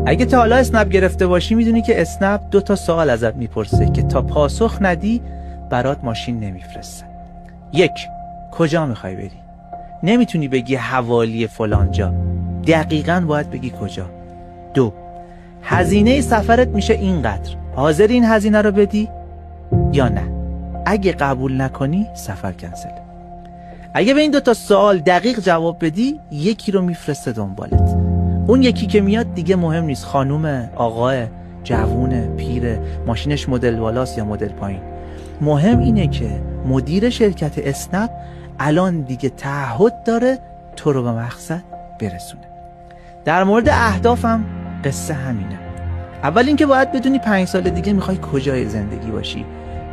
اگه تا حالا اسنپ گرفته باشی میدونی که اسنپ 2 سوال ازت میپرسه که تا پاسخ ندی برات ماشین نمیفرسته. 1. کجا میخوای بری؟ نمیتونی بگی حوالی فلان جا، دقیقاً باید بگی کجا. 2. هزینه سفرت میشه اینقدر، حاضر این هزینه رو بدی یا نه؟ اگه قبول نکنی سفر کنسل. اگه به این 2 سوال دقیق جواب بدی یکی رو میفرسته دنبالت. اون یکی که میاد دیگه مهم نیست خانومه، آقاه، جوونه، پیره، ماشینش مدل بالاست یا مدل پایین. مهم اینه که مدیر شرکت اسنپ الان دیگه تعهد داره تو رو به مقصد برسونه. در مورد اهدافم قصه همینه. اول اینکه باید بدونی 5 سال دیگه میخوای کجای زندگی باشی،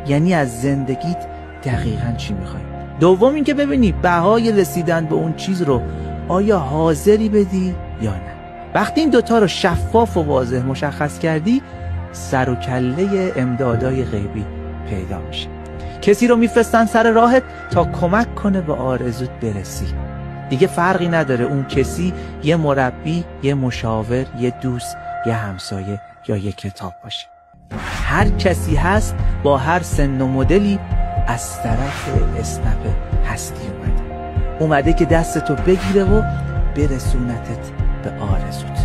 یعنی از زندگیت دقیقاً چی میخوای. دوم اینکه ببینی بهای رسیدن به اون چیز رو آیا حاضری بدی یا نه. وقتی این 2 رو شفاف و واضح مشخص کردی سر و کله امدادای غیبی پیدا میشه. کسی رو میفرستن سر راهت تا کمک کنه به آرزوت برسی. دیگه فرقی نداره اون کسی یه مربی، یه مشاور، یه دوست، یه همسایه یا یه کتاب باشه. هر کسی هست با هر سن و مدلی از طرف اسنپ هستی اومده که دستتو بگیره و برسونتت به آرزوت.